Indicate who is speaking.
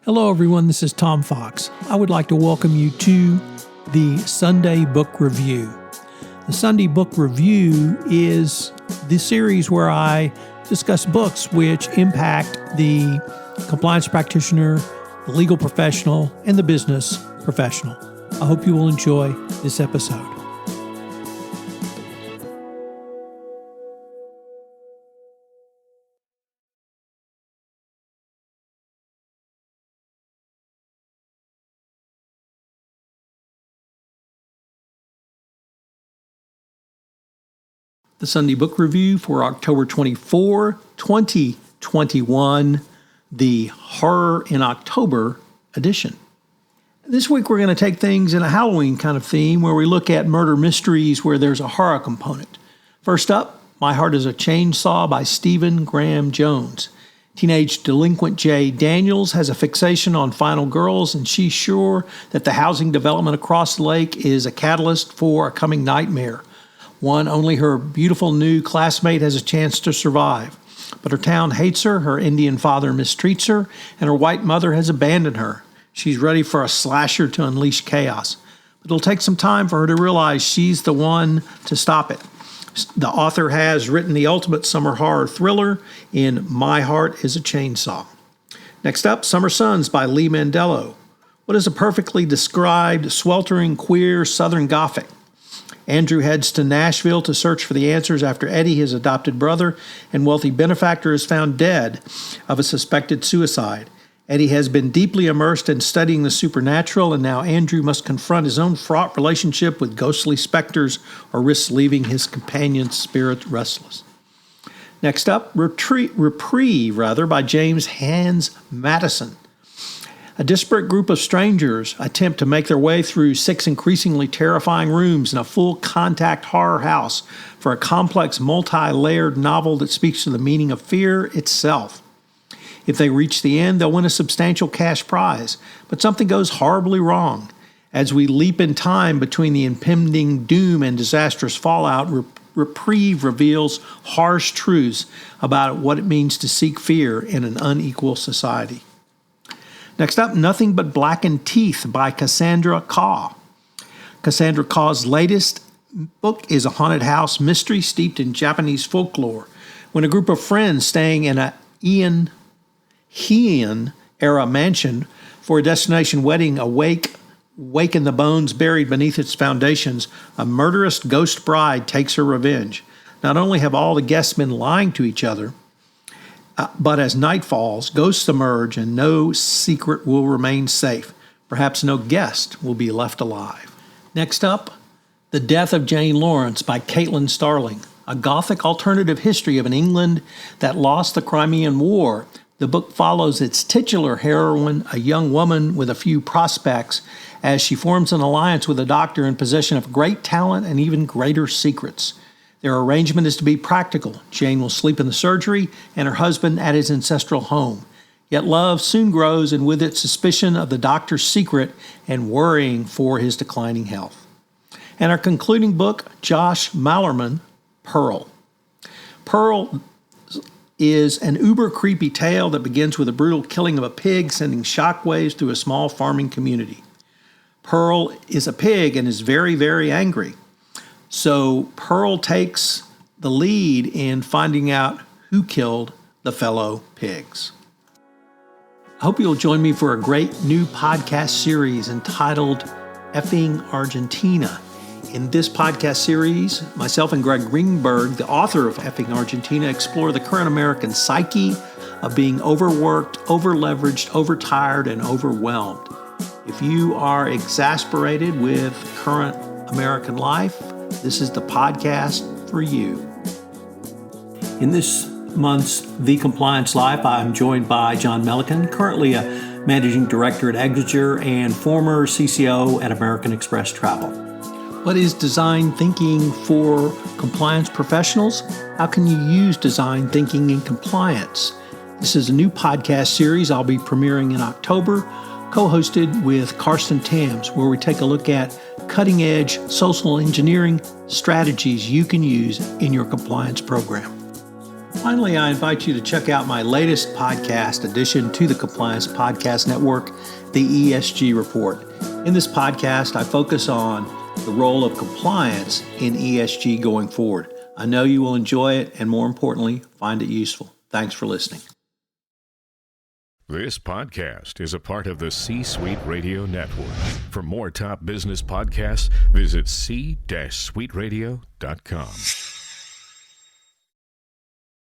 Speaker 1: Hello everyone, this is Tom Fox. I would like to welcome you to the Sunday Book Review. The Sunday Book Review is the series where I discuss books which impact the compliance practitioner, the legal professional, and the business professional. I hope you will enjoy this episode. The Sunday Book Review for October 24, 2021, the Horror in October edition. This week we're going to take things in a Halloween kind of theme where we look at murder mysteries where there's a horror component. First up, My Heart is a Chainsaw by Stephen Graham Jones. Teenage delinquent Jay Daniels has a fixation on final girls, and she's sure that the housing development across the lake is a catalyst for a coming nightmare. One only her beautiful new classmate has a chance to survive. But her town hates her, her Indian father mistreats her, and her white mother has abandoned her. She's ready for a slasher to unleash chaos. But it'll take some time for her to realize she's the one to stop it. The author has written the ultimate summer horror thriller in My Heart is a Chainsaw. Next up, Summer Suns by Lee Mandelo. What is a perfectly described, sweltering, queer Southern Gothic? Andrew heads to Nashville to search for the answers after Eddie, his adopted brother and wealthy benefactor, is found dead of a suspected suicide. Eddie has been deeply immersed in studying the supernatural, and now Andrew must confront his own fraught relationship with ghostly specters or risk leaving his companion's spirit restless. Next up, Reprieve by James Hans Mattson. A disparate group of strangers attempt to make their way through 6 increasingly terrifying rooms in a full-contact horror house for a complex, multi-layered novel that speaks to the meaning of fear itself. If they reach the end, they'll win a substantial cash prize, but something goes horribly wrong. As we leap in time between the impending doom and disastrous fallout, Reprieve reveals harsh truths about what it means to seek fear in an unequal society. Next up, Nothing But Blackened Teeth by Cassandra Khaw. Cassandra Khaw's latest book is a haunted house mystery steeped in Japanese folklore. When a group of friends staying in a Heian-era mansion for a destination wedding awaken the bones buried beneath its foundations, a murderous ghost bride takes her revenge. Not only have all the guests been lying to each other, but as night falls, ghosts emerge and no secret will remain safe. Perhaps no guest will be left alive. Next up, The Death of Jane Lawrence by Caitlan Starlin, a Gothic alternative history of an England that lost the Crimean War. The book follows its titular heroine, a young woman with a few prospects, as she forms an alliance with a doctor in possession of great talent and even greater secrets. Their arrangement is to be practical. Jane will sleep in the surgery and her husband at his ancestral home. Yet love soon grows, and with it suspicion of the doctor's secret and worrying for his declining health. And our concluding book, Josh Malerman, Pearl. Pearl is an uber-creepy tale that begins with a brutal killing of a pig, sending shockwaves through a small farming community. Pearl is a pig and is very, very angry. So Pearl takes the lead in finding out who killed the fellow pigs. I hope you'll join me for a great new podcast series entitled Effing Argentina. In this podcast series, myself and Greg Greenberg, the author of Effing Argentina, explore the current American psyche of being overworked, overleveraged, overtired, and overwhelmed. If you are exasperated with current American life, this is the podcast for you. In this month's The Compliance Life, I'm joined by John Milliken, currently a managing director at Exeter and former CCO at American Express Travel. What is design thinking for compliance professionals? How can you use design thinking in compliance? This is a new podcast series I'll be premiering in October, co-hosted with Karsten Tams, where we take a look at cutting-edge social engineering strategies you can use in your compliance program. Finally, I invite you to check out my latest podcast addition to the Compliance Podcast Network, the ESG Report. In this podcast, I focus on the role of compliance in ESG going forward. I know you will enjoy it and, more importantly, find it useful. Thanks for listening.
Speaker 2: This podcast is a part of the C-Suite Radio Network. For more top business podcasts, visit c-suiteradio.com.